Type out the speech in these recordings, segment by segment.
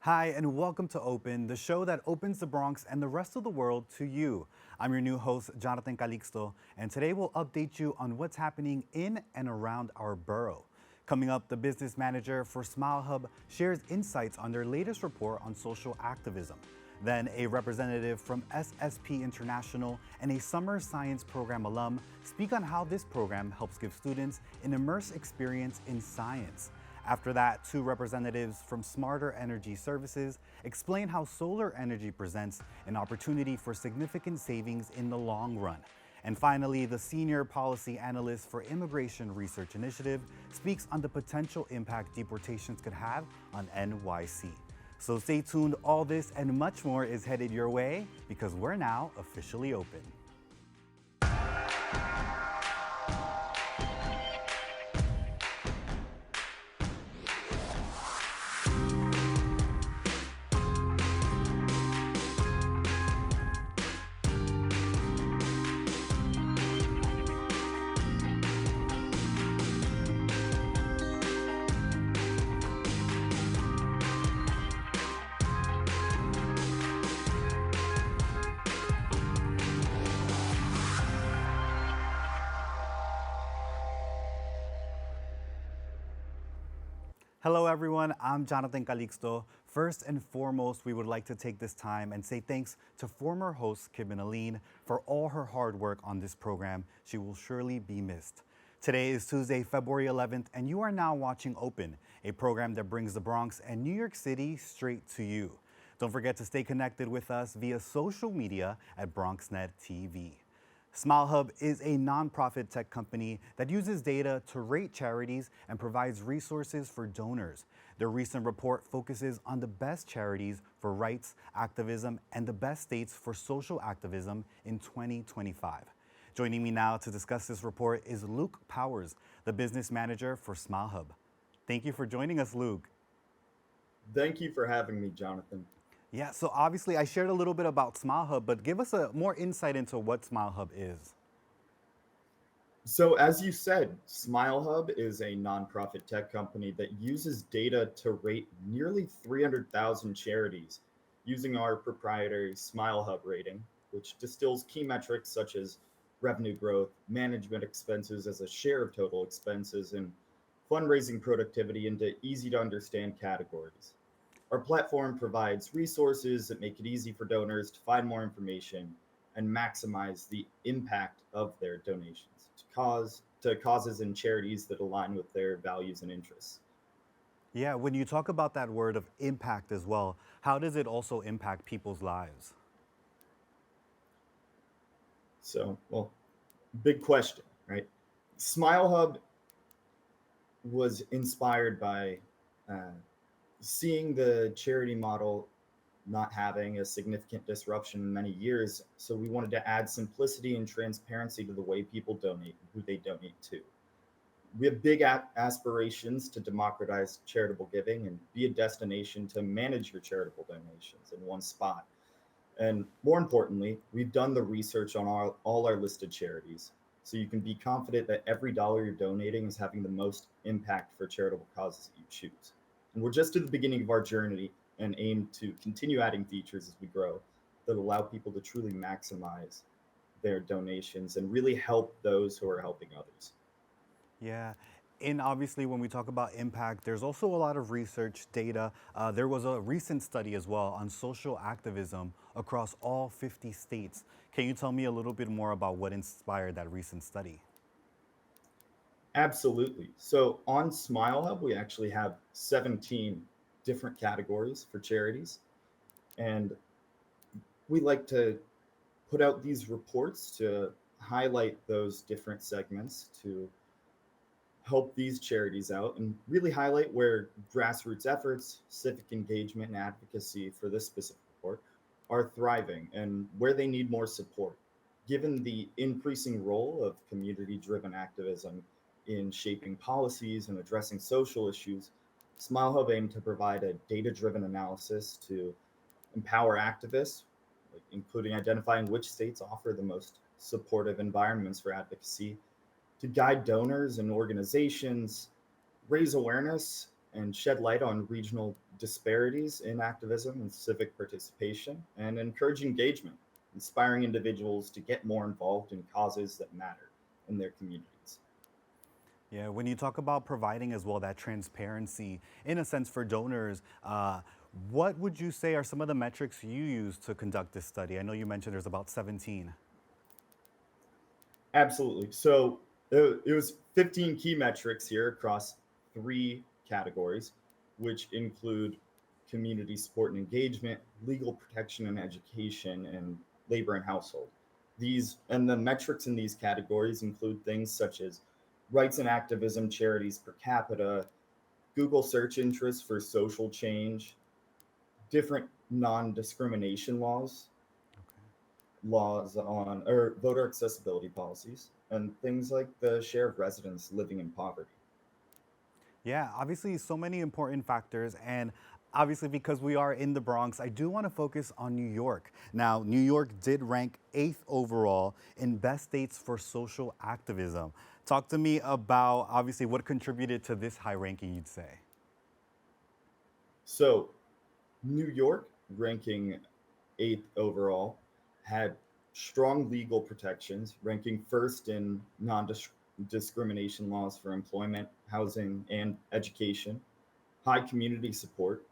Hi, and welcome to Open, the show that opens the Bronx and the rest of the world to you. I'm your new host, Jonathan Calixto, and today we'll update you on what's happening in and around our borough. Coming up, the business manager for SmileHub shares insights on their latest report on social activism. Then, a representative from SSP International and a Summer Science Program alum speak on how this program helps give students an immersive experience in science. After that, two representatives from Smarter Energy Services explain how solar energy presents an opportunity for significant savings in the long run. And finally, the Senior Policy Analyst for Immigration Research Initiative speaks on the potential impact deportations could have on NYC. So stay tuned, all this and much more is headed your way because we're now officially open. Hello, everyone. I'm Jonathan Calixto. First and foremost, we would like to take this time and say thanks to former host Kim and Aline for all her hard work on this program. She will surely be missed. Today is Tuesday, February 11th, and you are now watching Open, a program that brings the Bronx and New York City straight to you. Don't forget to stay connected with us via social media at BronxNet TV. SmileHub is a nonprofit tech company that uses data to rate charities and provides resources for donors. Their recent report focuses on the best charities for rights, activism, and the best states for social activism in 2025. Joining me now to discuss this report is Luke Powers, the business manager for SmileHub. Thank you for joining us, Luke. Thank you for having me, Jonathan. Yeah, so obviously I shared a little bit about SmileHub, but give us a more insight into what SmileHub is. So, as you said, SmileHub is a nonprofit tech company that uses data to rate nearly 300,000 charities using our proprietary SmileHub rating, which distills key metrics such as revenue growth, management expenses as a share of total expenses, and fundraising productivity into easy to understand categories. Our platform provides resources that make it easy for donors to find more information and maximize the impact of their donations to causes and charities that align with their values and interests. Yeah, when you talk about that word of impact as well, how does it also impact people's lives? So, big question, right? Smile Hub was inspired by uh, seeing the charity model not having a significant disruption in many years. So we wanted to add simplicity and transparency to the way people donate, who they donate to. We have big aspirations to democratize charitable giving and be a destination to manage your charitable donations in one spot. And more importantly, we've done the research on all our listed charities. So you can be confident that every dollar you're donating is having the most impact for charitable causes that you choose. And we're just at the beginning of our journey and aim to continue adding features as we grow that allow people to truly maximize their donations and really help those who are helping others. Yeah. And obviously, when we talk about impact, there's also a lot of research data. There was a recent study as well on social activism across all 50 states. Can you tell me a little bit more about what inspired that recent study? Absolutely. So on Smile Hub, we actually have 17 different categories for charities. And we like to put out these reports to highlight those different segments to help these charities out and really highlight where grassroots efforts, civic engagement, and advocacy for this specific report are thriving and where they need more support. Given the increasing role of community driven activism in shaping policies and addressing social issues, Smile Hub aimed to provide a data driven analysis to empower activists, like including identifying which states offer the most supportive environments for advocacy, to guide donors and organizations, raise awareness, and shed light on regional disparities in activism and civic participation, and encourage engagement, inspiring individuals to get more involved in causes that matter in their communities. Yeah, when you talk about providing as well that transparency, in a sense, for donors, what would you say are some of the metrics you use to conduct this study? I know you mentioned there's about 17. Absolutely. So it was 15 key metrics here across three categories, which include community support and engagement, legal protection and education, and labor and household. These and the metrics in these categories include things such as rights and activism charities per capita, Google search interest for social change, different non-discrimination laws on or voter accessibility policies, and things like the share of residents living in poverty. Yeah, obviously, so many important factors. And obviously, because we are in the Bronx, I do want to focus on New York. Now, New York did rank eighth overall in best states for social activism. Talk to me about obviously what contributed to this high ranking, you'd say. So, New York, ranking eighth overall, had strong legal protections, ranking first in non discrimination laws for employment, housing, and education, high community support.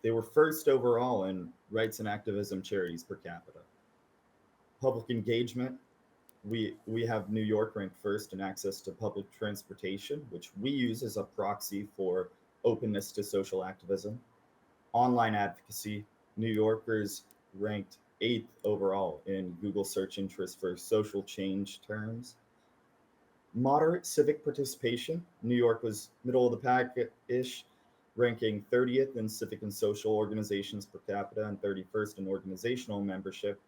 They were first overall in rights and activism charities per capita. Public engagement, we have New York ranked first in access to public transportation, which we use as a proxy for openness to social activism. Online advocacy, New Yorkers ranked eighth overall in Google search interest for social change terms. Moderate civic participation, New York was middle of the pack ish, ranking 30th in civic and social organizations per capita and 31st in organizational membership.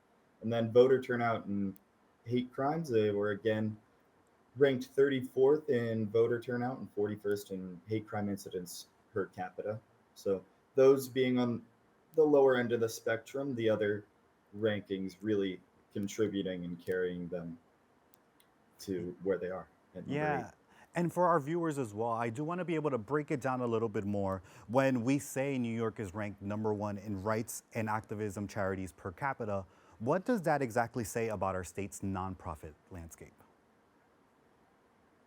And then voter turnout and hate crimes, they were again ranked 34th in voter turnout and 41st in hate crime incidents per capita. So those being on the lower end of the spectrum, the other rankings really contributing and carrying them to where they are at number eight. Yeah. And for our viewers as well, I do want to be able to break it down a little bit more. When we say New York is ranked number one in rights and activism charities per capita, what does that exactly say about our state's nonprofit landscape?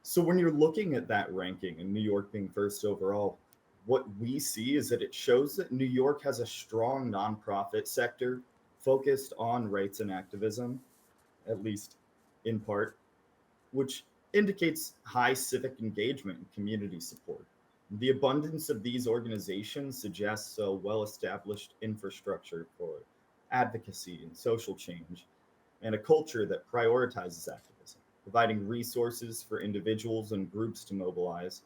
So when you're looking at that ranking and New York being first overall, what we see is that it shows that New York has a strong nonprofit sector focused on rights and activism, at least in part, which indicates high civic engagement and community support. The abundance of these organizations suggests a well established infrastructure for advocacy and social change, and a culture that prioritizes activism, providing resources for individuals and groups to mobilize.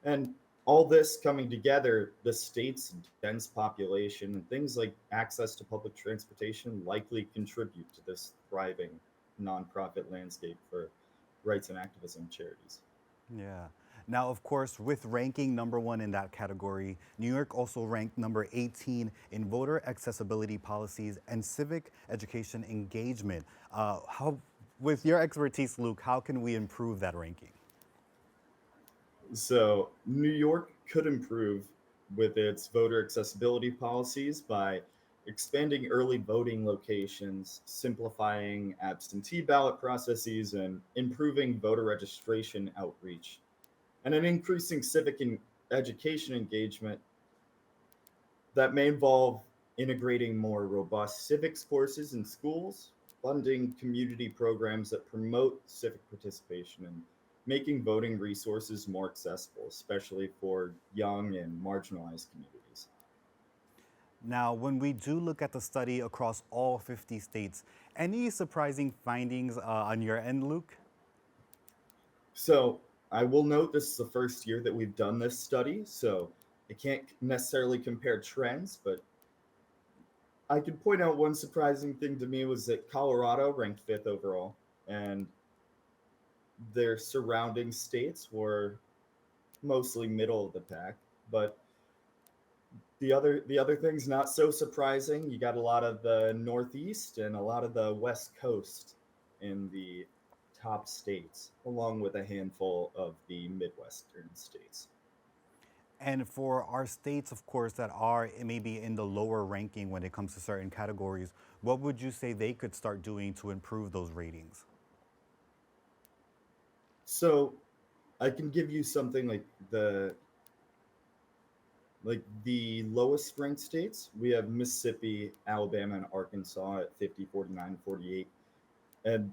And all this coming together, the state's dense population and things like access to public transportation likely contribute to this thriving nonprofit landscape for rights and activism charities. Yeah. Now, of course, with ranking number one in that category, New York also ranked number 18 in voter accessibility policies and civic education engagement. With your expertise, Luke, how can we improve that ranking? So, New York could improve with its voter accessibility policies by expanding early voting locations, simplifying absentee ballot processes, and improving voter registration outreach, and an increasing civic and education engagement that may involve integrating more robust civics courses in schools, funding community programs that promote civic participation, and making voting resources more accessible, especially for young and marginalized communities. Now, when we do look at the study across all 50 states, any surprising findings on your end, Luke? So, I will note this is the first year that we've done this study, so I can't necessarily compare trends, but I could point out one surprising thing to me was that Colorado ranked fifth overall, and their surrounding states were mostly middle of the pack. But the other thing's not so surprising. You got a lot of the Northeast and a lot of the West Coast in the top states, along with a handful of the Midwestern states. And for our states, of course, that are maybe in the lower ranking when it comes to certain categories, what would you say they could start doing to improve those ratings? So I can give you something like the lowest ranked states. We have Mississippi, Alabama, and Arkansas at 50, 49, 48. And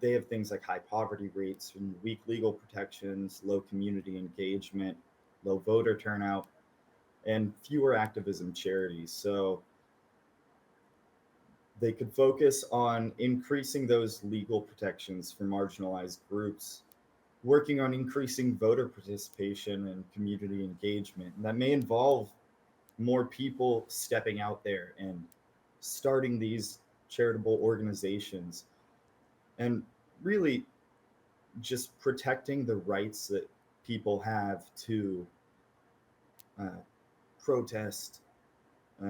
they have things like high poverty rates and weak legal protections, low community engagement, low voter turnout, and fewer activism charities. So they could focus on increasing those legal protections for marginalized groups, working on increasing voter participation and community engagement. And that may involve more people stepping out there and starting these charitable organizations and really just protecting the rights that people have to uh, protest,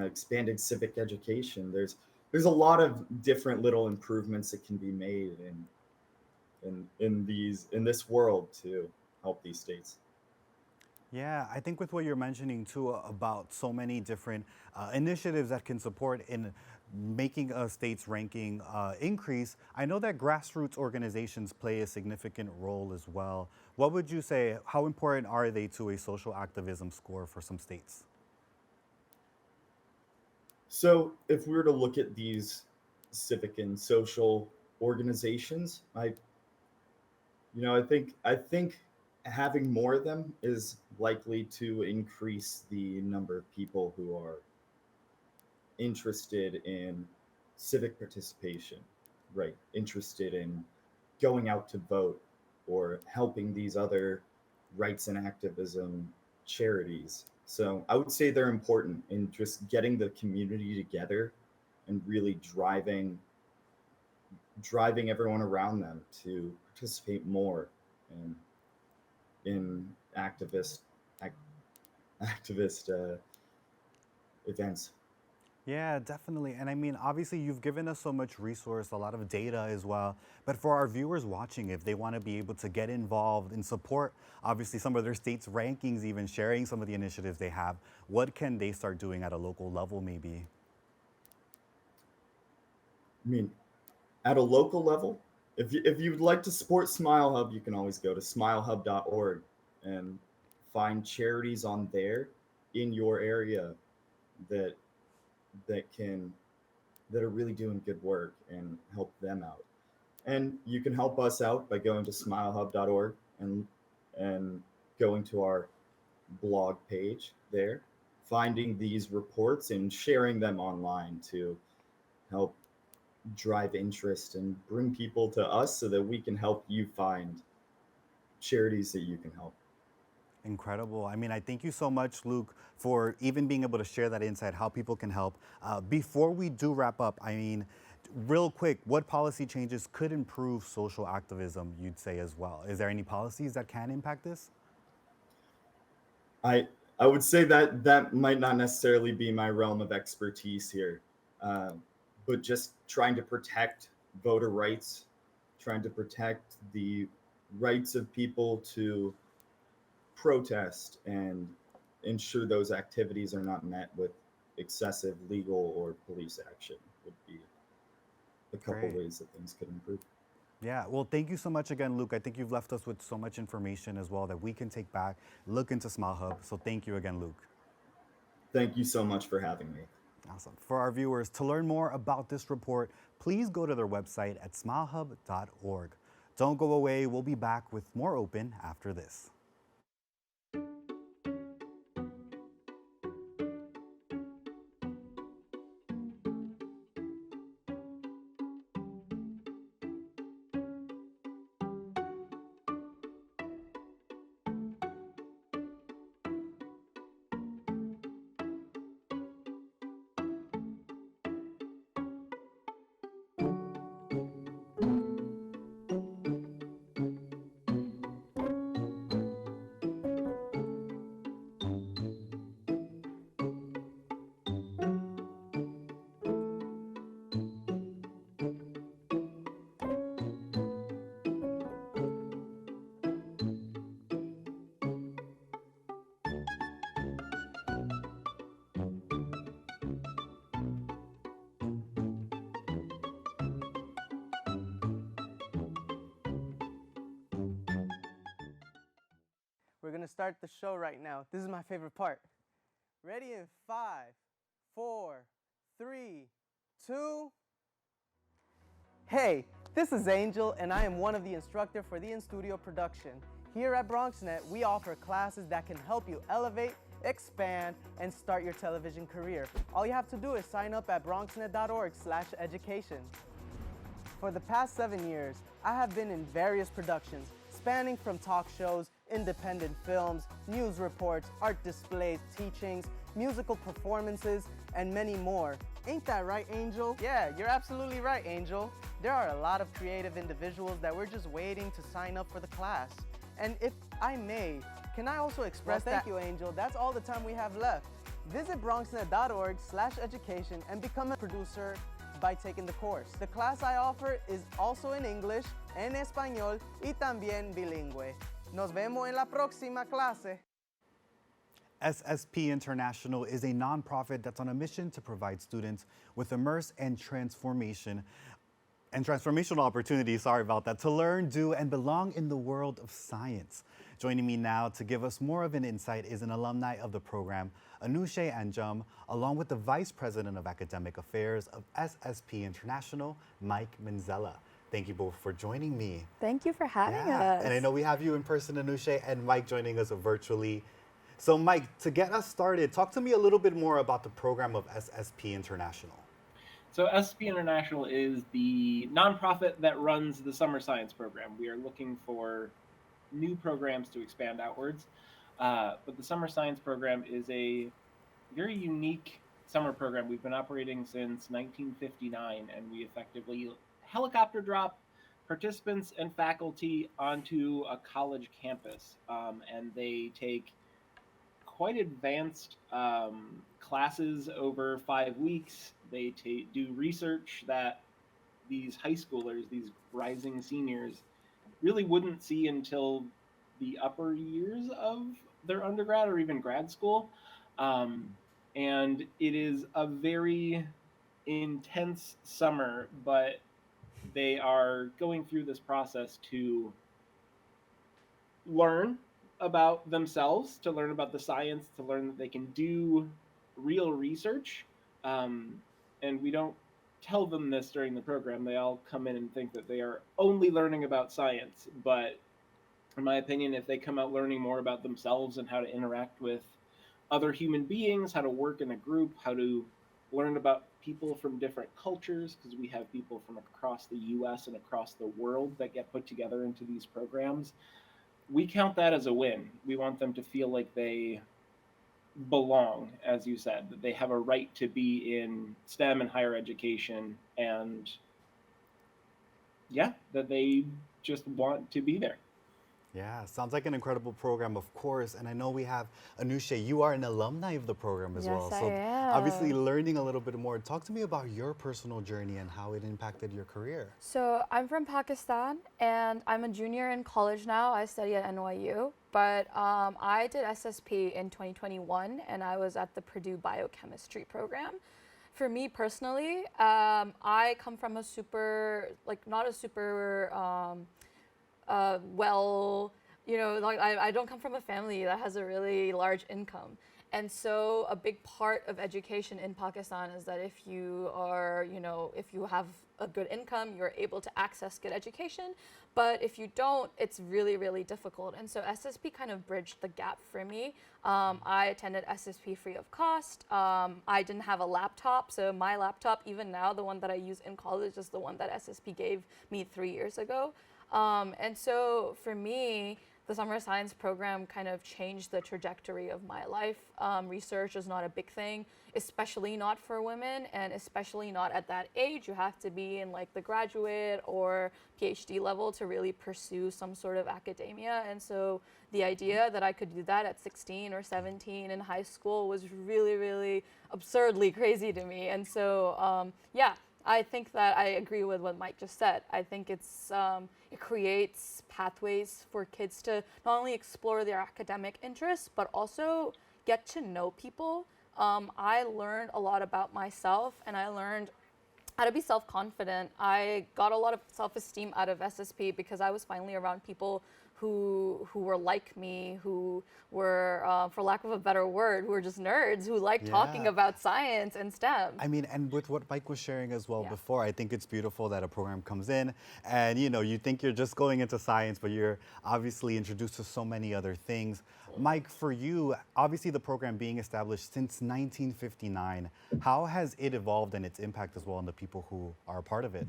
expanded civic education. There's a lot of different little improvements that can be made in this world to help these states. Yeah, I think with what you're mentioning too about so many different initiatives that can support in making a state's ranking increase, I know that grassroots organizations play a significant role as well. What would you say, how important are they to a social activism score for some states? So if we were to look at these civic and social organizations, I think having more of them is likely to increase the number of people who are interested in civic participation, right? Interested in going out to vote or helping these other rights and activism charities. So I would say they're important in just getting the community together and really driving everyone around them to participate more in in ac- activist events. Yeah, definitely. And I mean, obviously, you've given us so much resource, a lot of data as well. But for our viewers watching, if they want to be able to get involved and support, obviously, some of their states' rankings, even sharing some of the initiatives they have, what can they start doing at a local level, maybe? I mean, at a local level, if you would like to support SmileHub, you can always go to smilehub.org and find charities on there in your area that that can that are really doing good work and help them out. And you can help us out by going to smilehub.org and going to our blog page there, finding these reports and sharing them online to help drive interest and bring people to us so that we can help you find charities that you can help. Incredible. I mean, I thank you so much, Luke, for even being able to share that insight, how people can help. Before we do wrap up, I mean, real quick, what policy changes could improve social activism, you'd say as well? Is there any policies that can impact this? I I would say that that might not necessarily be my realm of expertise here, uh, but just trying to protect voter rights, trying to protect the rights of people to protest and ensure those activities are not met with excessive legal or police action would be a couple Great. ways that things could improve. Yeah, well, thank you so much again, Luke. I think you've left us with so much information as well that we can take back, look into Smile Hub. So thank you again, Luke. Thank you so much for having me. Awesome. For our viewers, to learn more about this report, please go to their website at smilehub.org. Don't go away. We'll be back with more open after this. We're gonna start the show right now. This is my favorite part. Ready in 5, 4, 3, 2. Hey, this is Angel, and I am one of the instructors for the in-studio production. Here at BronxNet, we offer classes that can help you elevate, expand, and start your television career. All you have to do is sign up at bronxnet.org/education. For the past 7 years, I have been in various productions, spanning from talk shows, independent films, news reports, art displays, teachings, musical performances, and many more. Ain't that right, Angel? Yeah, you're absolutely right, Angel. There are a lot of creative individuals that we're just waiting to sign up for the class. And if I may, can I also express that? Thank you, Angel. That's all the time we have left. Visit bronxnet.org/education and become a producer by taking the course. The class I offer is also in English, en español y también bilingüe. Nos vemos en la próxima clase. SSP International is a nonprofit that's on a mission to provide students with immerse and transformational opportunities, to learn, do, and belong in the world of science. Joining me now to give us more of an insight is an alumni of the program, Anushay Anjum, along with the Vice President of Academic Affairs of SSP International, Mike Manzella. Thank you both for joining me. Thank you for having us. And I know we have you in person, Anushay, and Mike joining us virtually. So Mike, to get us started, talk to me a little bit more about the program of SSP International. So SSP International is the nonprofit that runs the Summer Science Program. We are looking for new programs to expand outwards. But the Summer Science Program is a very unique summer program. We've been operating since 1959, and we effectively helicopter drop participants and faculty onto a college campus. And they take quite advanced classes over 5 weeks. They do research that these high schoolers, these rising seniors, really wouldn't see until the upper years of their undergrad or even grad school. And it is a very intense summer, but they are going through this process to learn about themselves, to learn about the science, to learn that they can do real research. And we don't tell them this during the program. They all come in and think that they are only learning about science. But in my opinion, if they come out learning more about themselves and how to interact with other human beings, how to work in a group, how to learn about people from different cultures, because we have people from across the US and across the world that get put together into these programs, we count that as a win. We want them to feel like they belong, as you said, that they have a right to be in STEM and higher education, and that they just want to be there. Yeah, sounds like an incredible program, of course. And I know we have Anushay, you are an alumni of the program as well. Yes, So I am. obviously learning a little bit more. Talk to me about your personal journey and how it impacted your career. So I'm from Pakistan, and I'm a junior in college now. I study at NYU, but I did SSP in 2021, and I was at the Purdue Biochemistry program. For me personally, I come from a not a super I don't come from a family that has a really large income. And so a big part of education in Pakistan is that if you are, if you have a good income, you're able to access good education. But if you don't, it's really, really difficult. And so SSP kind of bridged the gap for me. I attended SSP free of cost. I didn't have a laptop. So my laptop, even now, the one that I use in college is the one that SSP gave me 3 years ago. And so for me, the Summer Science Program kind of changed the trajectory of my life. Research is not a big thing, especially not for women, and especially not at that age. You have to be in like the graduate or PhD level to really pursue some sort of academia. And so the idea that I could do that at 16 or 17 in high school was really, really absurdly crazy to me. And so, I think that I agree with what Mike just said. I think it creates pathways for kids to not only explore their academic interests, but also get to know people. I learned a lot about myself, and I learned how to be self-confident. I got a lot of self-esteem out of SSP because I was finally around people who were like me, who were, for lack of a better word, who were just nerds, who like talking Yeah. about science and STEM. I mean, and with what Mike was sharing as well Yeah. before, I think it's beautiful that a program comes in and you think you're just going into science, but you're obviously introduced to so many other things. Mike, for you, obviously the program being established since 1959, how has it evolved and its impact as well on the people who are a part of it?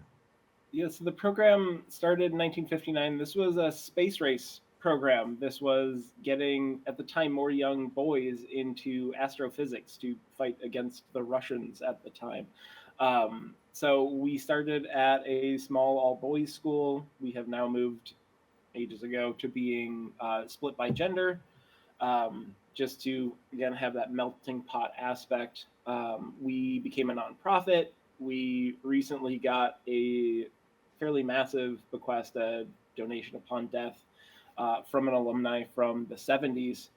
Yeah, so the program started in 1959. This was a space race program. This was getting, at the time, more young boys into astrophysics to fight against the Russians at the time. So we started at a small all-boys school. We have now moved ages ago to being split by gender, just to, again, have that melting pot aspect. We became a nonprofit. We recently got a fairly massive bequest, a donation upon death, from an alumni from the 70s,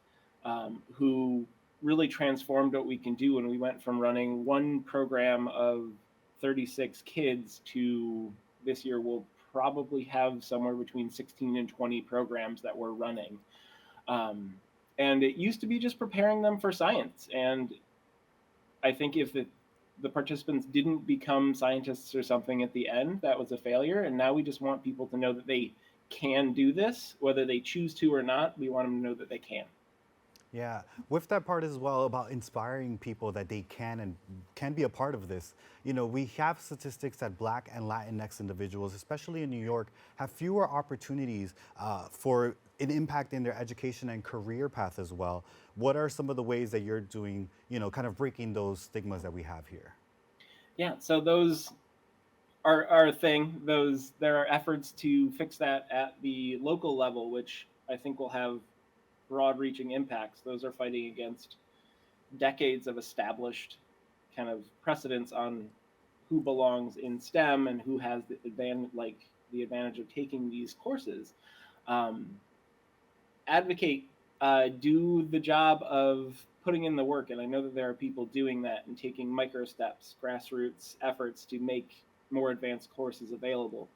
who really transformed what we can do. And we went from running one program of 36 kids to this year we'll probably have somewhere between 16 and 20 programs that we're running. And it used to be just preparing them for science. And I think if the participants didn't become scientists or something at the end, that was a failure. And now we just want people to know that they can do this, whether they choose to or not. We want them to know that they can. Yeah, with that part as well about inspiring people that they can be a part of this. We have statistics that Black and Latinx individuals, especially in New York, have fewer opportunities for an impact in their education and career path as well. What are some of the ways that you're doing, kind of breaking those stigmas that we have here? Yeah, so those are a thing. There are efforts to fix that at the local level, which I think will have broad-reaching impacts. Those are fighting against decades of established kind of precedents on who belongs in STEM and who has the advantage of taking these courses. Advocate, do the job of putting in the work, and I know that there are people doing that and taking micro steps, grassroots efforts to make more advanced courses available.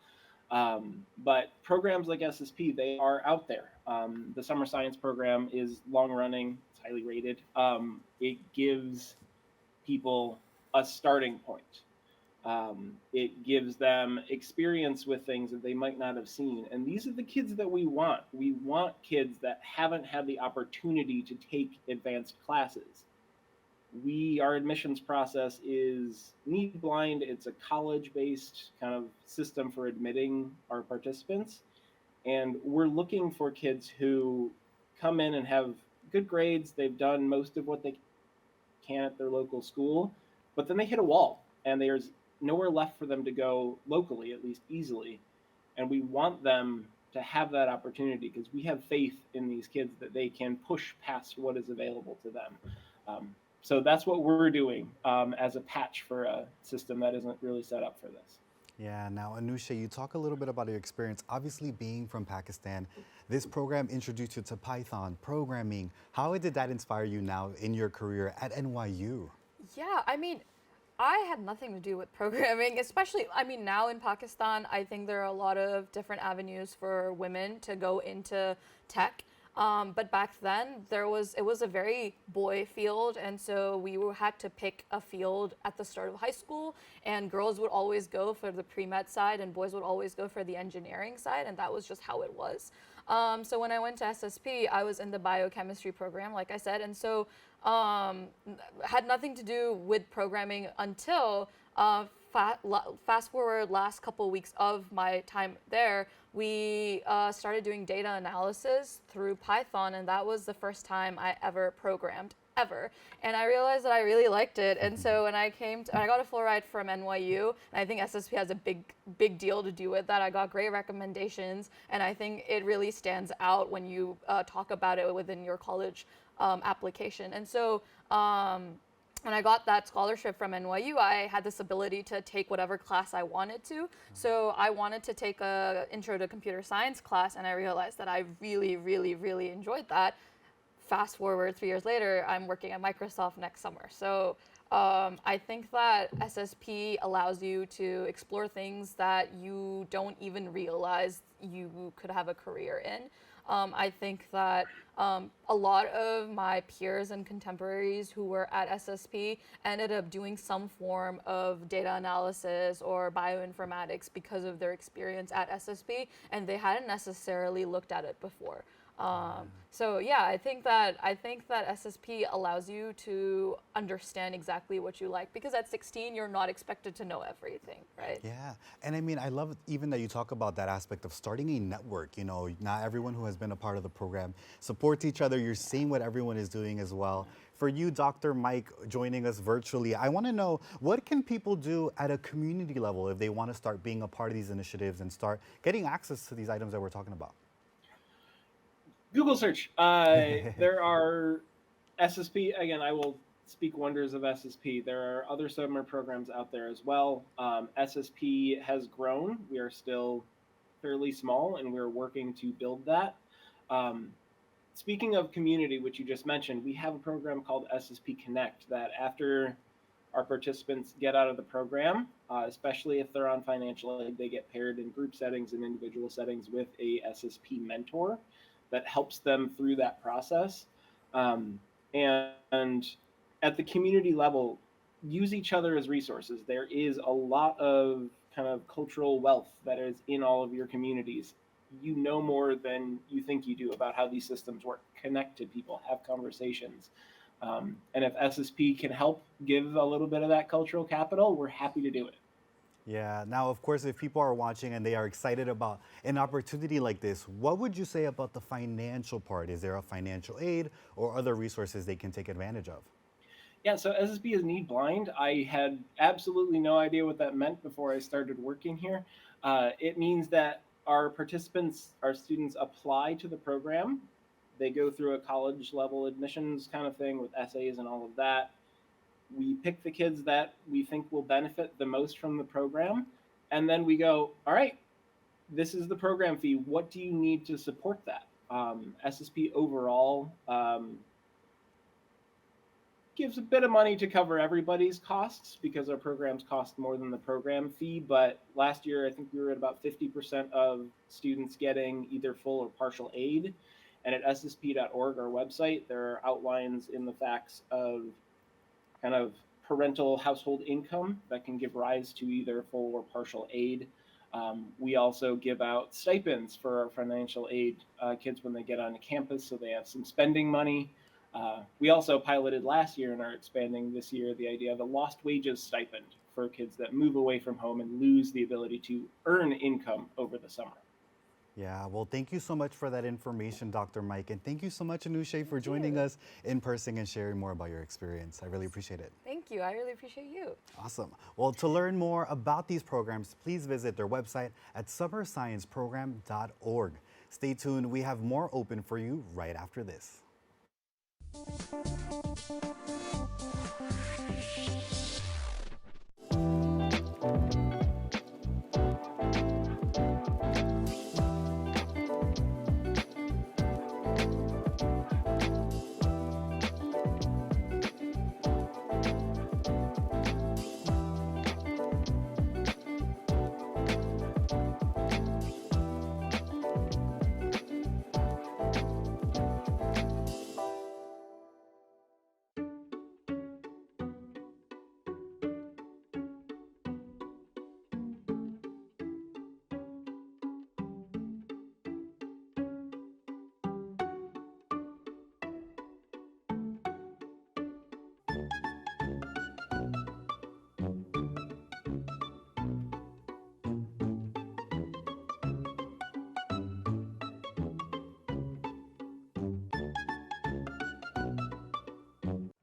But programs like SSP, they are out there. The Summer Science Program is long running, it's highly rated. It gives people a starting point. It gives them experience with things that they might not have seen. And these are the kids that we want. We want kids that haven't had the opportunity to take advanced classes. Our admissions process is need blind. It's a college-based kind of system for admitting our participants. And we're looking for kids who come in and have good grades. They've done most of what they can at their local school, but then they hit a wall and there's nowhere left for them to go locally, at least easily. And we want them to have that opportunity because we have faith in these kids that they can push past what is available to them. So that's what we're doing as a patch for a system that isn't really set up for this. Yeah, now Anushay, you talk a little bit about your experience. Obviously being from Pakistan, this program introduced you to Python, programming. How did that inspire you now in your career at NYU? Yeah, I mean, I had nothing to do with programming, especially, now in Pakistan, I think there are a lot of different avenues for women to go into tech. But back then, it was a very boy field, and so we had to pick a field at the start of high school, and girls would always go for the pre-med side, and boys would always go for the engineering side, and that was just how it was. So when I went to SSP, I was in the biochemistry program, like I said, and so had nothing to do with programming until fast forward last couple weeks of my time there, we started doing data analysis through Python, and that was the first time I ever programmed, ever. And I realized that I really liked it, and so when I got a full ride from NYU, and I think SSP has a big deal to do with that. I got great recommendations, and I think it really stands out when you talk about it within your college application. And so when I got that scholarship from NYU, I had this ability to take whatever class I wanted to. So I wanted to take a intro to computer science class, and I realized that I really, really, really enjoyed that. Fast forward 3 years later, I'm working at Microsoft next summer. So I think that SSP allows you to explore things that you don't even realize you could have a career in. I think that a lot of my peers and contemporaries who were at SSP ended up doing some form of data analysis or bioinformatics because of their experience at SSP, and they hadn't necessarily looked at it before. So yeah, I think that SSP allows you to understand exactly what you like, because at 16 you're not expected to know everything, right? Yeah, and I mean, I love even that you talk about that aspect of starting a network. You know, not everyone who has been a part of the program supports each other. You're seeing what everyone is doing as well. For you, Dr. Mike, joining us virtually, I want to know, what can people do at a community level if they want to start being a part of these initiatives and start getting access to these items that we're talking about? Google search. There are SSP. Again, I will speak wonders of SSP. There are other summer programs out there as well. SSP has grown. We are still fairly small, and we're working to build that. Speaking of community, which you just mentioned, we have a program called SSP Connect that after our participants get out of the program, especially if they're on financial aid, they get paired in group settings and individual settings with a SSP mentor that helps them through that process. And at the community level, use each other as resources. There is a lot of kind of cultural wealth that is in all of your communities. You know more than you think you do about how these systems work. Connect to people, have conversations. And if SSP can help give a little bit of that cultural capital, we're happy to do it. Yeah, now, of course, if people are watching and they are excited about an opportunity like this, what would you say about the financial part? Is there a financial aid or other resources they can take advantage of? Yeah, so SSP is need blind. I had absolutely no idea what that meant before I started working here. It means that our participants, our students apply to the program. They go through a college level admissions kind of thing with essays and all of that. We pick the kids that we think will benefit the most from the program. And then we go, all right, this is the program fee. What do you need to support that? SSP overall gives a bit of money to cover everybody's costs because our programs cost more than the program fee. But last year, I think we were at about 50% of students getting either full or partial aid. And at ssp.org, our website, there are outlines in the facts of kind of parental household income that can give rise to either full or partial aid. We also give out stipends for our financial aid kids when they get onto campus, so they have some spending money. We also piloted last year and are expanding this year the idea of a lost wages stipend for kids that move away from home and lose the ability to earn income over the summer. Yeah, well, thank you so much for that information, Dr. Mike. And thank you so much, Anushay, for joining us in person and sharing more about your experience. I really appreciate it. Thank you. I really appreciate you. Awesome. Well, to learn more about these programs, please visit their website at summerscienceprogram.org. Stay tuned. We have more open for you right after this.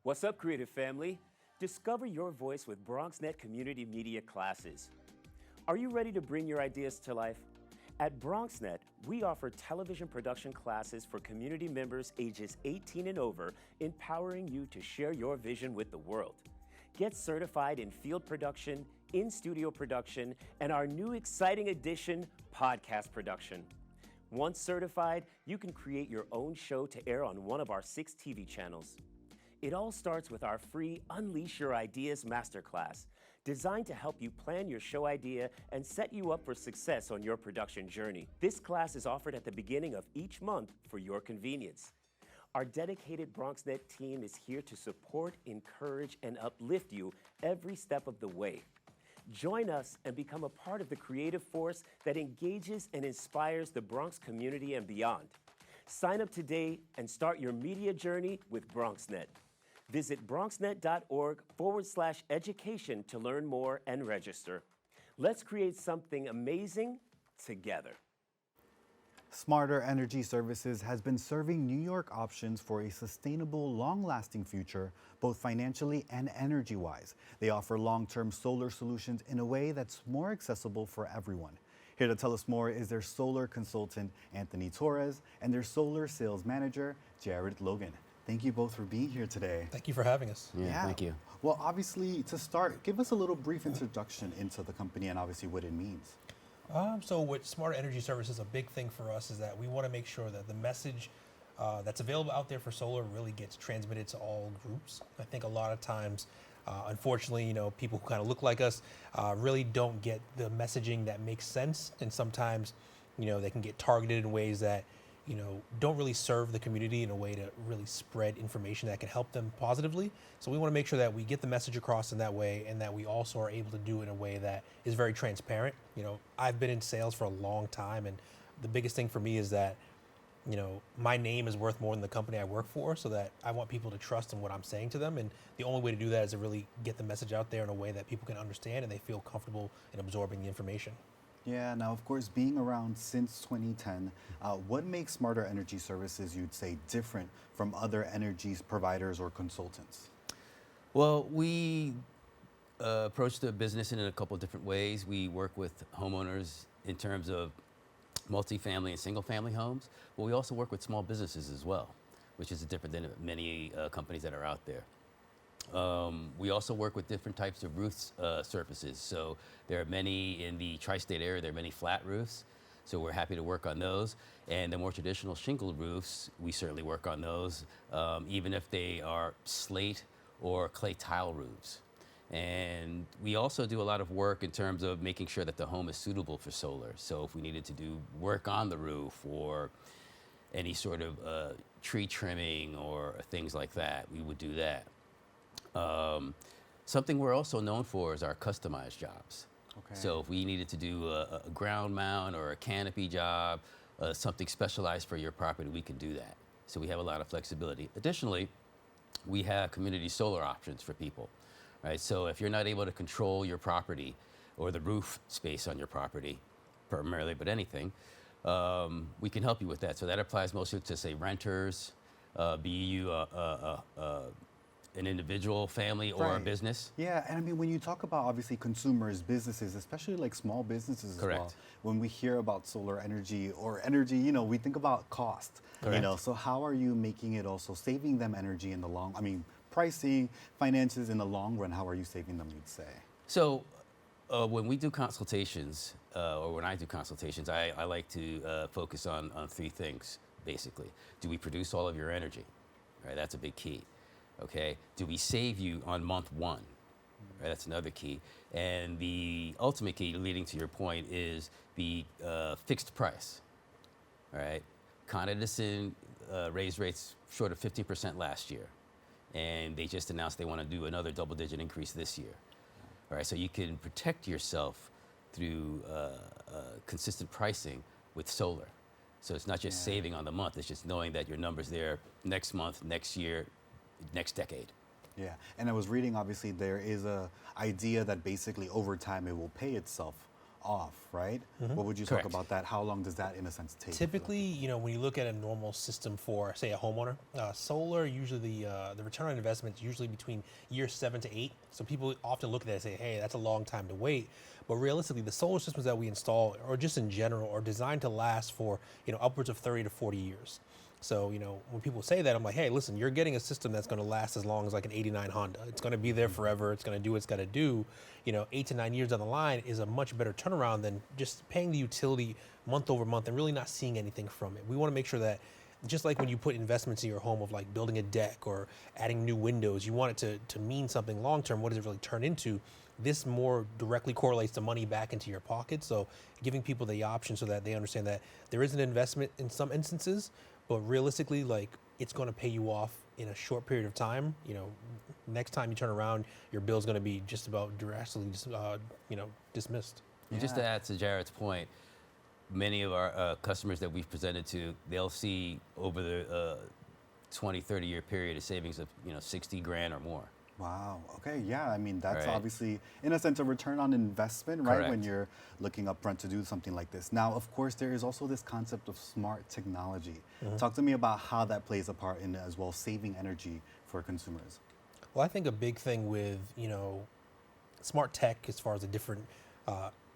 What's up, creative family? Discover your voice with BronxNet Community Media classes. Are you ready to bring your ideas to life? At BronxNet, we offer television production classes for community members ages 18 and over, empowering you to share your vision with the world. Get certified in field production, in-studio production, and our new exciting addition, podcast production. Once certified, you can create your own show to air on one of our 6 TV channels. It all starts with our free Unleash Your Ideas Masterclass, designed to help you plan your show idea and set you up for success on your production journey. This class is offered at the beginning of each month for your convenience. Our dedicated BronxNet team is here to support, encourage, and uplift you every step of the way. Join us and become a part of the creative force that engages and inspires the Bronx community and beyond. Sign up today and start your media journey with BronxNet. Visit bronxnet.org/education to learn more and register. Let's create something amazing together. Smarter Energy Services has been serving New York options for a sustainable, long-lasting future, both financially and energy-wise. They offer long-term solar solutions in a way that's more accessible for everyone. Here to tell us more is their solar consultant, Anthony Torres, and their solar sales manager, Jared Logan. Thank you both for being here today. Thank you for having us. Yeah, thank you. Well, obviously, to start, give us a little brief introduction into the company and obviously what it means. So with Smart Energy Services, a big thing for us is that we want to make sure that the message that's available out there for solar really gets transmitted to all groups. I think a lot of times, unfortunately, people who kind of look like us really don't get the messaging that makes sense. And sometimes, they can get targeted in ways that, don't really serve the community in a way to really spread information that can help them positively. So we want to make sure that we get the message across in that way, and that we also are able to do it in a way that is very transparent. I've been in sales for a long time, and the biggest thing for me is that, my name is worth more than the company I work for, so that I want people to trust in what I'm saying to them. And the only way to do that is to really get the message out there in a way that people can understand and they feel comfortable in absorbing the information. Yeah, now, of course, being around since 2010, what makes Smarter Energy Services, you'd say, different from other energy providers or consultants? Well, we approach the business in a couple of different ways. We work with homeowners in terms of multifamily and single-family homes, but we also work with small businesses as well, which is different than many companies that are out there. We also work with different types of roof surfaces. So there are many in the tri-state area, there are many flat roofs. So we're happy to work on those. And the more traditional shingle roofs, we certainly work on those, even if they are slate or clay tile roofs. And we also do a lot of work in terms of making sure that the home is suitable for solar. So if we needed to do work on the roof or any sort of tree trimming or things like that, we would do that. Something we're also known for is our customized jobs. Okay. So if we needed to do a ground mount or a canopy job, something specialized for your property, we can do that. So we have a lot of flexibility. Additionally, we have community solar options for people, right? So if you're not able to control your property or the roof space on your property, primarily, but anything, we can help you with that. So that applies mostly to, say, renters, be you an individual, family, or a business. Yeah, and I mean, when you talk about obviously consumers, businesses, especially like small businesses as well, when we hear about solar energy or energy, we think about cost. Correct. So how are you making it also saving them energy in the pricing, finances in the long run, how are you saving them, you'd say? So when we do consultations, or when I do consultations, I like to focus on three things, basically. Do we produce all of your energy? Right, that's a big key. Okay, do we save you on month one? Right, that's another key. And the ultimate key, leading to your point, is the fixed price. All right, Con Edison raised rates short of 15% last year, and they just announced they want to do another double-digit increase this year. All right, so you can protect yourself through consistent pricing with solar. So it's not just saving on the month; it's just knowing that your number's there next month, next year, next decade. Yeah, and I was reading, obviously, there is a idea that basically over time it will pay itself off, right? Mm-hmm. What would you Correct. talk about that? How long does that, in a sense, take? Typically, when you look at a normal system for, say, a homeowner, solar, usually the return on investment is usually between years 7 to 8. So people often look at that and say, hey, that's a long time to wait. But realistically, the solar systems that we install, or just in general, are designed to last for, upwards of 30 to 40 years. So, when people say that, I'm like, hey, listen, you're getting a system that's going to last as long as like an 89 Honda. It's going to be there forever. It's going to do what it's got to do. 8 to 9 years down the line is a much better turnaround than just paying the utility month over month and really not seeing anything from it. We want to make sure that just like when you put investments in your home of like building a deck or adding new windows, you want it to mean something long term. What does it really turn into? This more directly correlates the money back into your pocket. So giving people the option so that they understand that there is an investment in some instances, but realistically, like it's going to pay you off in a short period of time. You know, next time you turn around, your bill's going to be just about drastically, dismissed. And just to add to Jared's point, many of our customers that we've presented to, they'll see over the 20, 30 year period a savings of 60 grand or more. Wow. Okay. Yeah. I mean, that's Right. obviously, in a sense, a return on investment, right? When Correct. you're looking up front to do something like this. Now, of course, there is also this concept of smart technology. Talk to me about how that plays a part in as well saving energy for consumers. Well, I think a big thing with, smart tech, as far as the different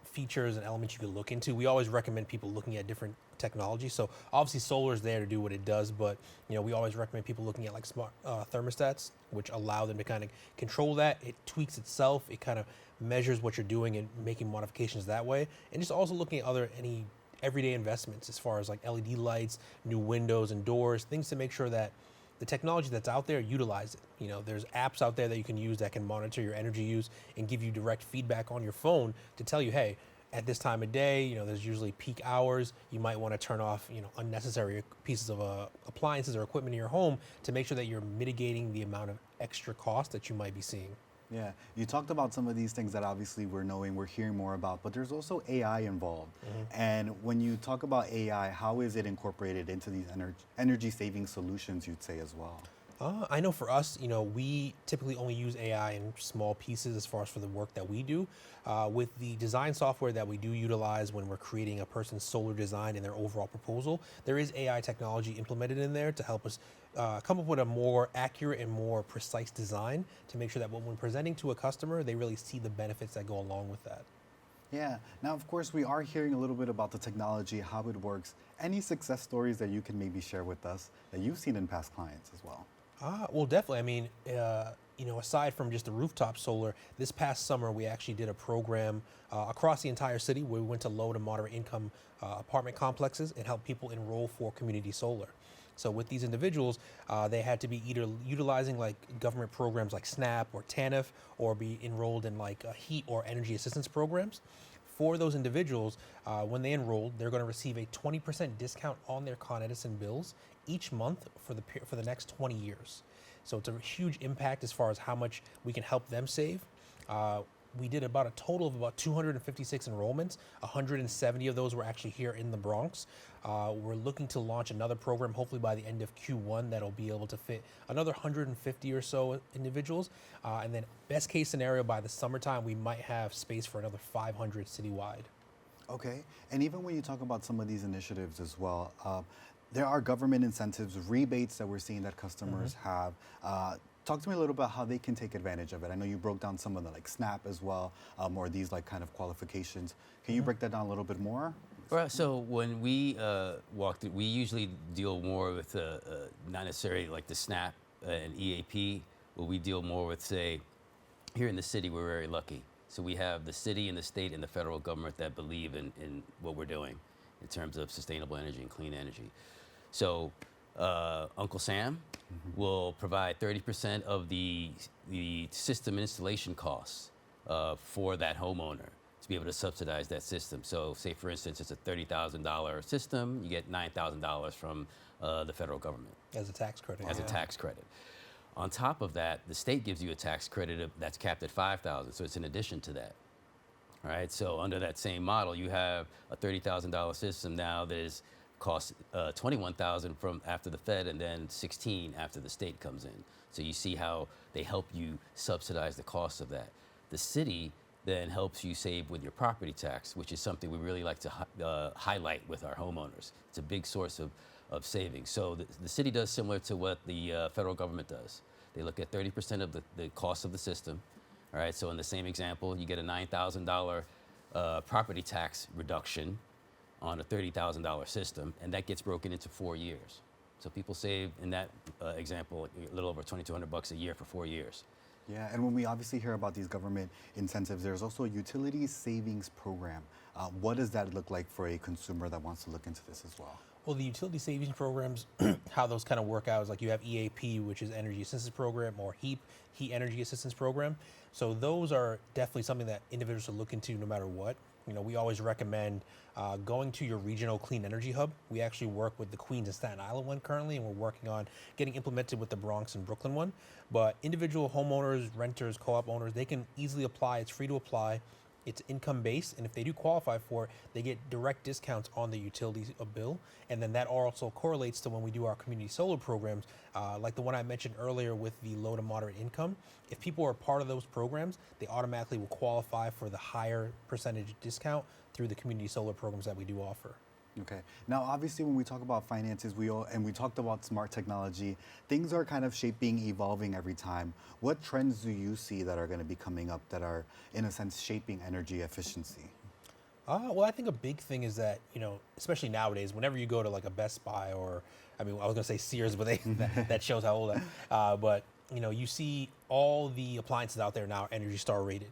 features and elements you could look into, we always recommend people looking at different technology. So obviously solar is there to do what it does, but we always recommend people looking at like smart thermostats, which allow them to kind of control that. It tweaks itself. It kind of measures what you're doing and making modifications that way. And just also looking at any everyday investments as far as like LED lights, new windows and doors, things to make sure that the technology that's out there, utilize it. There's apps out there that you can use that can monitor your energy use and give you direct feedback on your phone to tell you, hey, at this time of day, there's usually peak hours. You might want to turn off, unnecessary pieces of appliances or equipment in your home to make sure that you're mitigating the amount of extra cost that you might be seeing. Yeah, you talked about some of these things that obviously we're hearing more about, but there's also AI involved. And when you talk about AI, how is it incorporated into these energy saving solutions, you'd say as well? I know for us, we typically only use AI in small pieces as far as for the work that we do. With the design software that we do utilize when we're creating a person's solar design and their overall proposal, there is AI technology implemented in there to help us come up with a more accurate and more precise design to make sure that when presenting to a customer, they really see the benefits that go along with that. Yeah. Now, of course, we are hearing a little bit about the technology, how it works. Any success stories that you can maybe share with us that you've seen in past clients as well? Well, definitely. I mean, aside from just the rooftop solar, this past summer we actually did a program across the entire city where we went to low to moderate income apartment complexes and helped people enroll for community solar. So with these individuals, they had to be either utilizing like government programs like SNAP or TANF, or be enrolled in like heat or energy assistance programs. For those individuals, when they enrolled, they're going to receive a 20% discount on their Con Edison bills each month for the next 20 years. So it's a huge impact as far as how much we can help them save. We did about a total of about 256 enrollments. 170 of those were actually here in the Bronx. We're looking to launch another program, hopefully by the end of Q1, that'll be able to fit another 150 or so individuals. And then best case scenario, by the summertime, we might have space for another 500 citywide. Okay. And even when you talk about some of these initiatives as well, there are government incentives, rebates that we're seeing that customers have. Talk to me a little about how they can take advantage of it. I know you broke down some of the like SNAP as well, or these like kind of qualifications. Can you break that down a little bit more? Well, so when we walk through, we usually deal more with not necessarily like the SNAP and EAP, but we deal more with, say, here in the city, we're very lucky. So we have the city and the state and the federal government that believe in what we're doing in terms of sustainable energy and clean energy. So Uncle Sam will provide 30% of the system installation costs for that homeowner to be able to subsidize that system. So say, for instance, it's a $30,000 system, you get $9,000 from the federal government. As a tax credit. As a tax credit. On top of that, the state gives you a tax credit that's capped at $5,000, so it's in addition to that. All right, so under that same model, you have a $30,000 system now that is costs $21,000 from after the Fed, and then $16,000 after the state comes in. So you see how they help you subsidize the cost of that. The city then helps you save with your property tax, which is something we really like to highlight with our homeowners. It's a big source of savings. So the city does similar to what the federal government does. They look at 30% of the cost of the system. All right, so in the same example, you get a $9,000 property tax reduction on a $30,000 system, and that gets broken into 4 years. So people save, in that example, a little over $2,200 a year for 4 years. Yeah, and when we obviously hear about these government incentives, there's also a utilities savings program. What does that look like for a consumer that wants to look into this as well? Well, the utility savings programs, how those kind of work out is like you have EAP, which is Energy Assistance Program, or HEAP, Heat Energy Assistance Program. So those are definitely something that individuals should look into no matter what. You know, we always recommend going to your regional clean energy hub. We actually work with the Queens and Staten Island one currently, and we're working on getting implemented with the Bronx and Brooklyn one. But individual homeowners, renters, co-op owners, they can easily apply. It's free to apply. It's income based, and if they do qualify for it, they get direct discounts on the utility bill, and then that also correlates to when we do our community solar programs, like the one I mentioned earlier with the low to moderate income. If people are part of those programs, they automatically will qualify for the higher percentage discount through the community solar programs that we do offer. Okay. Now, obviously, when we talk about finances, we talked about smart technology. Things are kind of shaping, evolving every time. What trends do you see that are going to be coming up that are, in a sense, shaping energy efficiency? Well, I think a big thing is that, you know, especially nowadays, whenever you go to like a Best Buy or, I mean, I was going to say Sears, but that shows how old I am. But, you know, you see all the appliances out there now are Energy Star rated.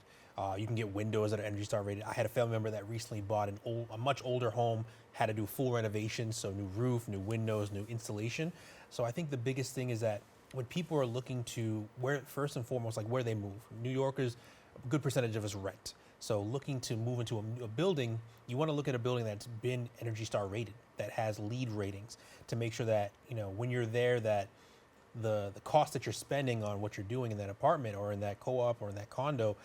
You can get windows that are Energy Star rated. I had a family member that recently bought a much older home, had to do full renovations, so new roof, new windows, new installation. So I think the biggest thing is that when people are looking to where, first and foremost, like where they move. New Yorkers, a good percentage of us rent. So looking to move into a building, you want to look at a building that's been Energy Star rated, that has LEED ratings, to make sure that, you know, when you're there, that the cost that you're spending on what you're doing in that apartment or in that co-op or in that condo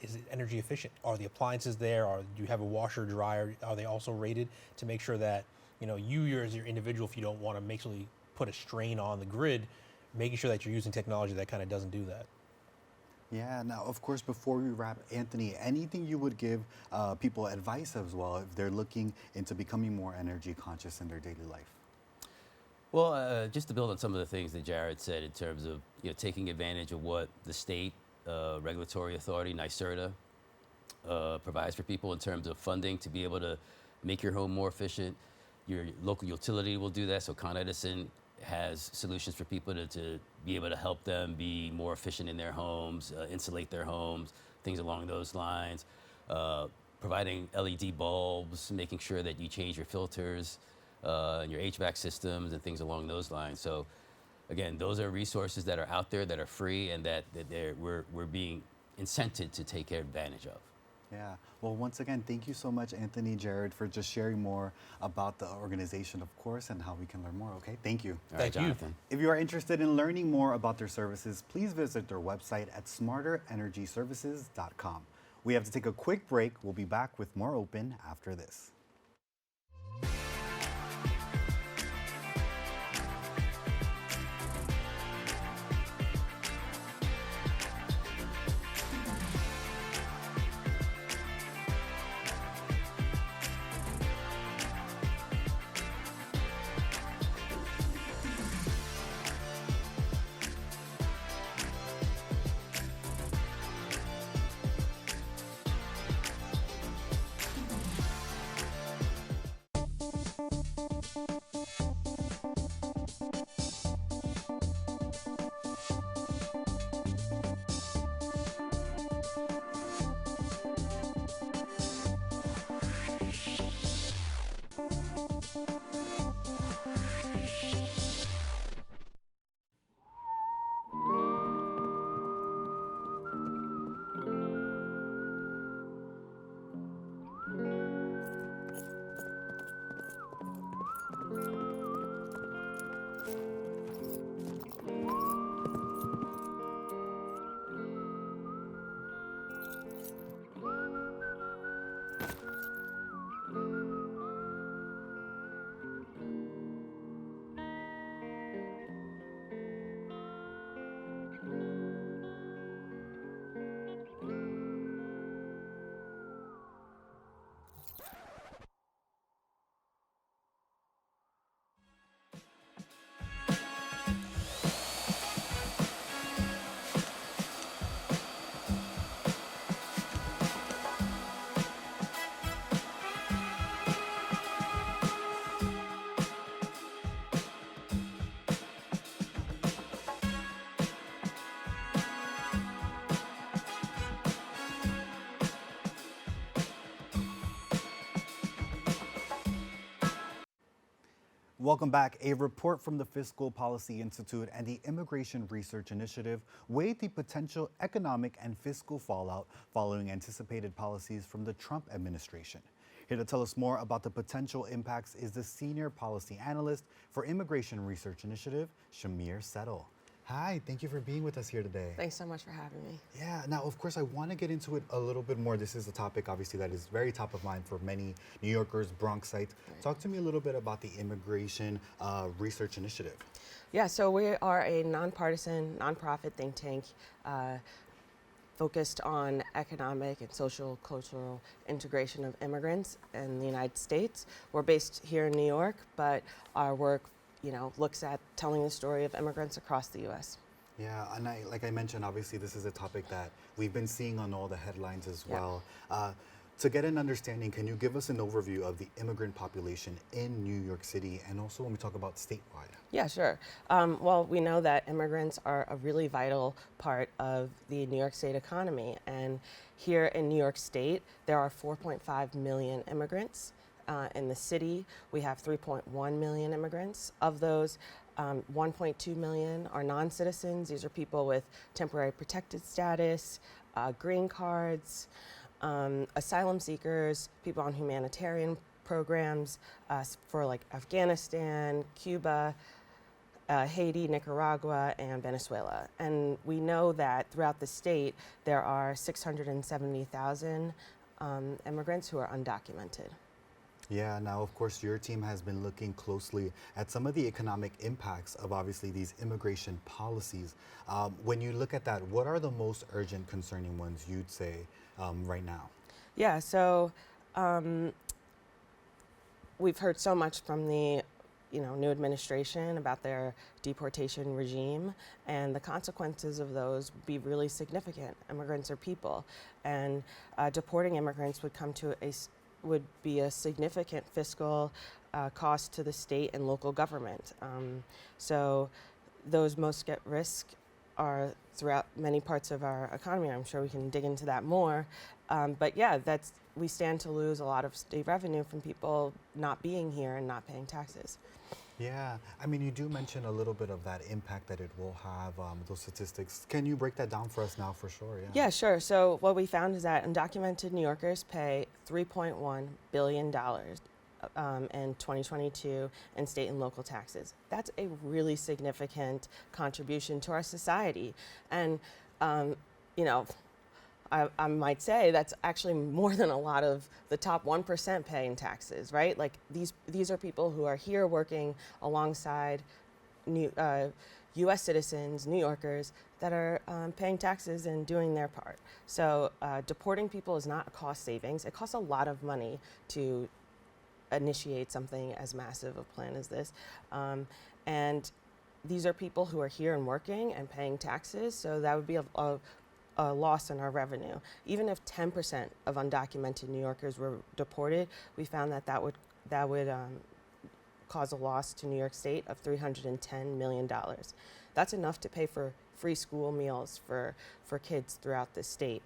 is it energy efficient? Are the appliances there? Or do you have a washer, dryer? Are they also rated to make sure that, you know, you as your individual, if you don't want to basically put a strain on the grid, making sure that you're using technology that kind of doesn't do that. Yeah, now, of course, before we wrap, Anthony, anything you would give people advice as well if they're looking into becoming more energy conscious in their daily life? Well, just to build on some of the things that Jared said in terms of, you know, taking advantage of what the state regulatory authority, NYSERDA, provides for people in terms of funding to be able to make your home more efficient. Your local utility will do that. So Con Edison has solutions for people to be able to help them be more efficient in their homes, insulate their homes, things along those lines. Providing LED bulbs, making sure that you change your filters, and your HVAC systems and things along those lines. So again, those are resources that are out there that are free and that we're being incented to take advantage of. Yeah. Well, once again, thank you so much, Anthony, Jared, for just sharing more about the organization, of course, and how we can learn more. Okay. Thank you. All right, Jonathan. If you are interested in learning more about their services, please visit their website at smarterenergyservices.com. We have to take a quick break. We'll be back with more Open after this. Welcome back. A report from the Fiscal Policy Institute and the Immigration Research Initiative weighed the potential economic and fiscal fallout following anticipated policies from the Trump administration. Here to tell us more about the potential impacts is the Senior Policy Analyst for Immigration Research Initiative, Shamier Settle. Hi, thank you for being with us here today. Thanks so much for having me. Yeah, now of course I want to get into it a little bit more. This is a topic obviously that is very top of mind for many New Yorkers, Bronxites. Right. Talk to me a little bit about the Immigration Research Initiative. Yeah, so we are a nonpartisan, nonprofit think tank focused on economic and social, cultural integration of immigrants in the United States. We're based here in New York, but our work looks at telling the story of immigrants across the U.S. Yeah, and like I mentioned, obviously this is a topic that we've been seeing on all the headlines as well. To get an understanding, can you give us an overview of the immigrant population in New York City and also when we talk about statewide? Yeah, sure. Well, we know that immigrants are a really vital part of the New York State economy. And here in New York State, there are 4.5 million immigrants. In the city, we have 3.1 million immigrants. Of those, 1.2 million are non-citizens. These are people with temporary protected status, green cards, asylum seekers, people on humanitarian programs for like Afghanistan, Cuba, Haiti, Nicaragua, and Venezuela. And we know that throughout the state, there are 670,000 immigrants who are undocumented. Yeah, now of course your team has been looking closely at some of the economic impacts of obviously these immigration policies. When you look at that, what are the most urgent concerning ones you'd say right now? Yeah, so we've heard so much from the new administration about their deportation regime, and the consequences of those would be really significant. Immigrants are people, and deporting immigrants would be a significant fiscal cost to the state and local government. So those most at risk are throughout many parts of our economy. I'm sure we can dig into that more. But yeah, we stand to lose a lot of state revenue from people not being here and not paying taxes. Yeah, I mean, you do mention a little bit of that impact that it will have, those statistics. Can you break that down for us now for sure? Yeah, sure. So what we found is that undocumented New Yorkers pay $3.1 billion in 2022 in state and local taxes. That's a really significant contribution to our society. And, I might say that's actually more than a lot of the top 1% pay in taxes, right? Like these are people who are here working alongside U.S. citizens, New Yorkers, that are paying taxes and doing their part. So deporting people is not a cost savings. It costs a lot of money to initiate something as massive a plan as this. And these are people who are here and working and paying taxes, so that would be a loss in our revenue. Even if 10% of undocumented New Yorkers were deported, we found that would cause a loss to New York State of $310 million. That's enough to pay for free school meals for kids throughout the state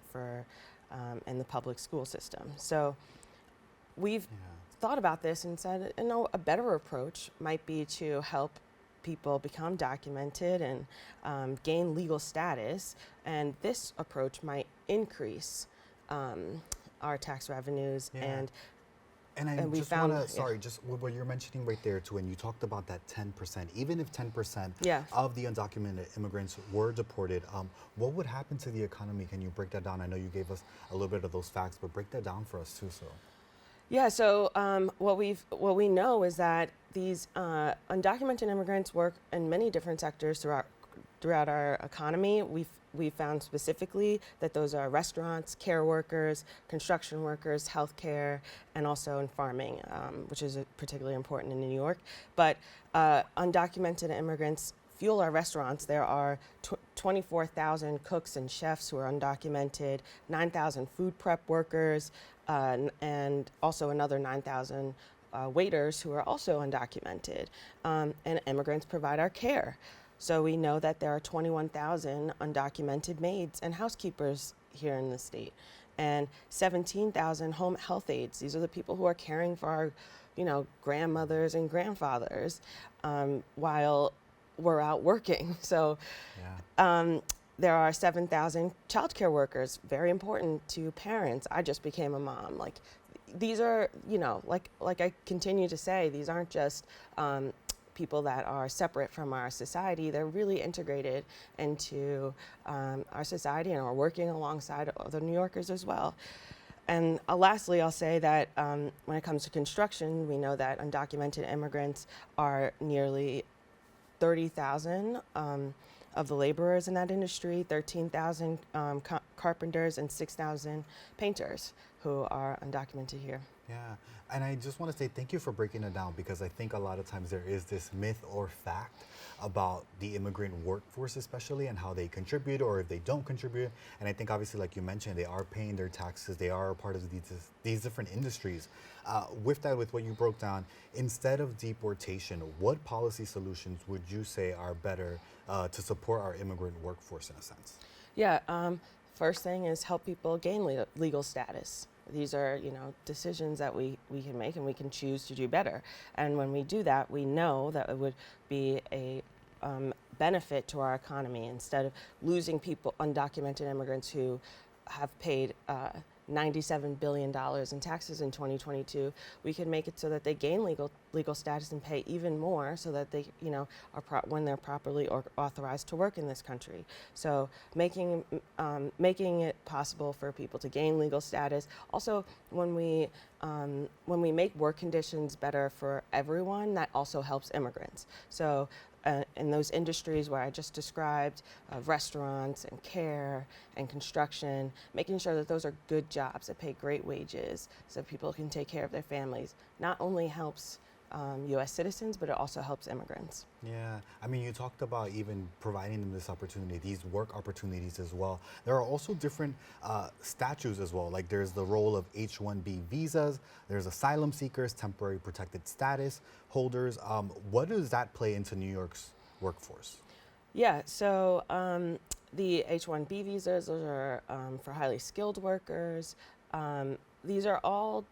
in the public school system. So we've thought about this and said, a better approach might be to help people become documented and gain legal status, and this approach might increase our tax revenues. And we just found, just what you're mentioning right there too, when you talked about that 10%, even if 10% of the undocumented immigrants were deported, what would happen to the economy? Can you break that down? I know you gave us a little bit of those facts, but break that down for us too. Yeah, so what we know is that these undocumented immigrants work in many different sectors throughout our economy. We found specifically that those are restaurants, care workers, construction workers, healthcare, and also in farming, which is particularly important in New York. But undocumented immigrants fuel our restaurants. There are 24,000 cooks and chefs who are undocumented, 9,000 food prep workers, and also another 9,000 waiters who are also undocumented. And immigrants provide our care. So we know that there are 21,000 undocumented maids and housekeepers here in the state, and 17,000 home health aides. These are the people who are caring for our grandmothers and grandfathers while we're out working. So there are 7,000 childcare workers, very important to parents. I just became a mom. Like, these are, like I continue to say, these aren't just people that are separate from our society. They're really integrated into our society and are working alongside other New Yorkers as well. And lastly, I'll say that when it comes to construction, we know that undocumented immigrants are nearly 30,000 of the laborers in that industry, 13,000 carpenters, and 6,000 painters who are undocumented here. Yeah, and I just want to say thank you for breaking it down, because I think a lot of times there is this myth or fact about the immigrant workforce especially, and how they contribute or if they don't contribute. And I think obviously, like you mentioned, they are paying their taxes, they are a part of these different industries. With what you broke down, instead of deportation, what policy solutions would you say are better to support our immigrant workforce in a sense? Yeah, first thing is help people gain legal status. These are, decisions that we can make, and we can choose to do better. And when we do that, we know that it would be a benefit to our economy. Instead of losing undocumented immigrants who have paid $97 billion in taxes in 2022, we can make it so that they gain legal status and pay even more, so that they, when they're properly authorized to work in this country. So making it possible for people to gain legal status. Also, when we make work conditions better for everyone, that also helps immigrants. So in those industries where I just described, restaurants and care and construction, making sure that those are good jobs that pay great wages so people can take care of their families, not only helps U.S. citizens, but it also helps immigrants. Yeah, I mean, you talked about even providing them this opportunity, these work opportunities as well. There are also different statutes as well. Like, there's the role of H-1B visas, there's asylum seekers, temporary protected status holders. What does that play into New York's workforce? Yeah, so the H-1B visas, those are for highly skilled workers. These are all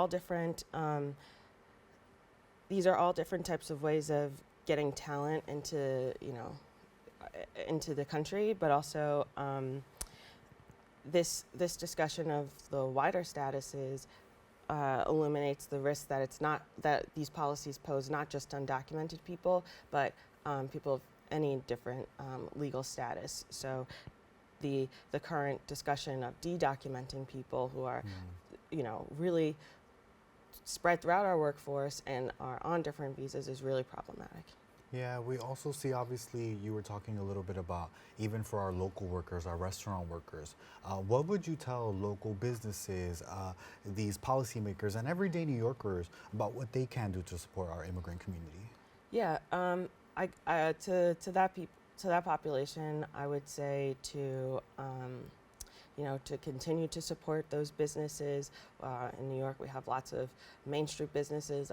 different. These are all different types of ways of getting talent into the country, but also this discussion of the wider statuses illuminates the risk that these policies pose not just undocumented people, but people of any different legal status. So the current discussion of de-documenting people who are really spread throughout our workforce and are on different visas is really problematic. Yeah, we also see, obviously, you were talking a little bit about, even for our local workers, our restaurant workers, what would you tell local businesses, these policymakers, and everyday New Yorkers about what they can do to support our immigrant community? Yeah, to that population, I would say to continue to support those businesses. In New York, we have lots of Main Street businesses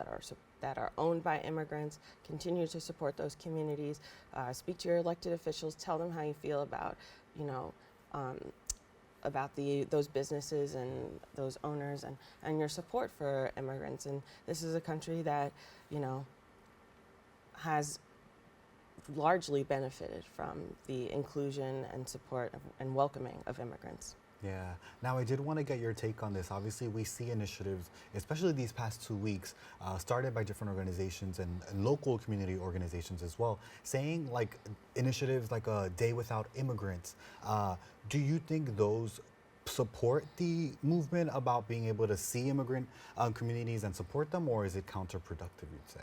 that are owned by immigrants. Continue to support those communities. Speak to your elected officials. Tell them how you feel about, those businesses and those owners, and your support for immigrants. And this is a country that, has largely benefited from the inclusion and support and welcoming of immigrants. Yeah. Now, I did want to get your take on this. Obviously, we see initiatives, especially these past 2 weeks, started by different organizations and local community organizations as well, saying like initiatives like a Day Without Immigrants. Do you think those support the movement about being able to see immigrant communities and support them, or is it counterproductive, you'd say?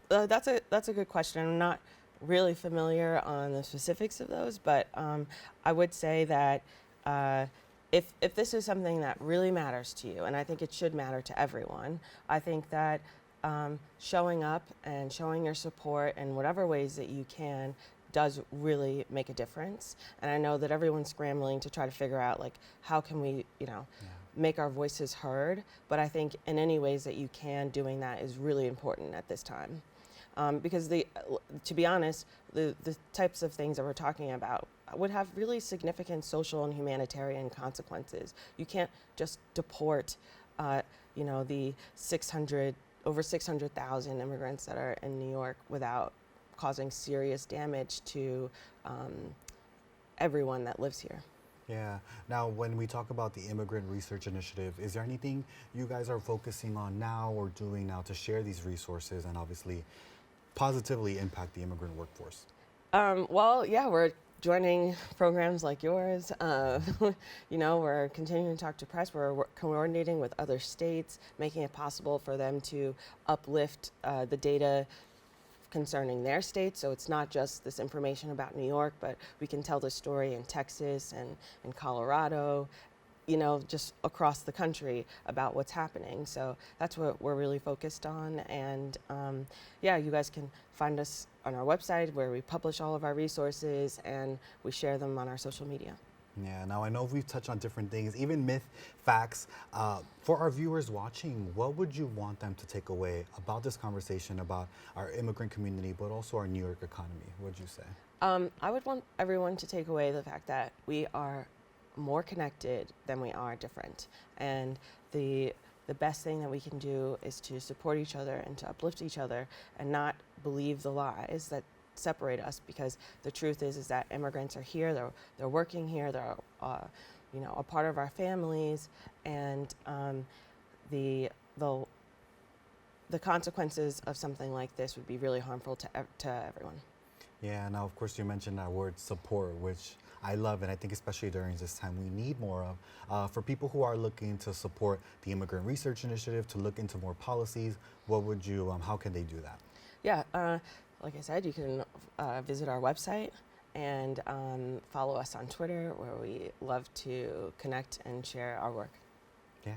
That's a good question. I'm not really familiar on the specifics of those, but I would say that if this is something that really matters to you, and I think it should matter to everyone, I think that showing up and showing your support in whatever ways that you can does really make a difference. And I know that everyone's scrambling to try to figure out, like, how can we, make our voices heard, but I think in any ways that you can, doing that is really important at this time. Because to be honest, the types of things that we're talking about would have really significant social and humanitarian consequences. You can't just deport you know, the over 600,000 immigrants that are in New York without causing serious damage to everyone that lives here. Yeah. Now, when we talk about the Immigrant Research Initiative, is there anything you guys are focusing on now or doing now to share these resources and obviously positively impact the immigrant workforce? Well, yeah, we're joining programs like yours. You know, we're continuing to talk to press. We're coordinating with other states, making it possible for them to uplift the data concerning their state. So it's not just this information about New York, but we can tell the story in Texas and in Colorado, you know, just across the country about what's happening. So that's what we're really focused on. And yeah, you guys can find us on our website where we publish all of our resources and we share them on our social media. Yeah, now I know we've touched on different things, even myth, facts. For our viewers watching, what would you want them to take away about this conversation about our immigrant community, but also our New York economy? What would you say? I would want everyone to take away the fact that we are more connected than we are different. And the best thing that we can do is to support each other and to uplift each other and not believe the lies that separate us, because the truth is that immigrants are here, they're working here, they're you know, a part of our families, and the consequences of something like this would be really harmful to everyone. Yeah, now of course you mentioned that word support, which I love, and I think especially during this time we need more of. For people who are looking to support the Immigrant Research Initiative, to look into more policies, what would you, how can they do that? Yeah, like I said, you can visit our website and follow us on Twitter, where we love to connect and share our work. Yeah,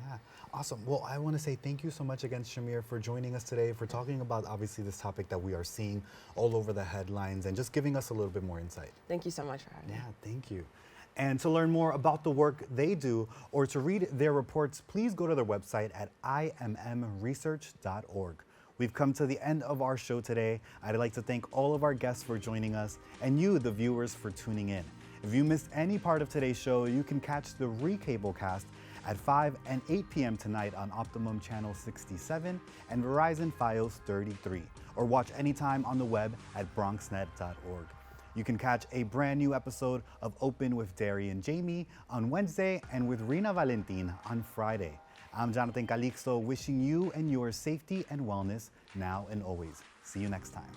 awesome. Well, I want to say thank you so much again, Shamier, for joining us today, for talking about obviously this topic that we are seeing all over the headlines and just giving us a little bit more insight. Thank you so much for having me. Yeah, thank you. And to learn more about the work they do or to read their reports, please go to their website at immresearch.org. We've come to the end of our show today. I'd like to thank all of our guests for joining us and you, the viewers, for tuning in. If you missed any part of today's show, you can catch the recablecast at 5 and 8 p.m. tonight on Optimum Channel 67 and Verizon Fios 33, or watch anytime on the web at BronxNet.org. You can catch a brand new episode of Open with Derry and Jamie on Wednesday and with Rina Valentin on Friday. I'm Jonathan Calixto, wishing you and yours safety and wellness now and always. See you next time.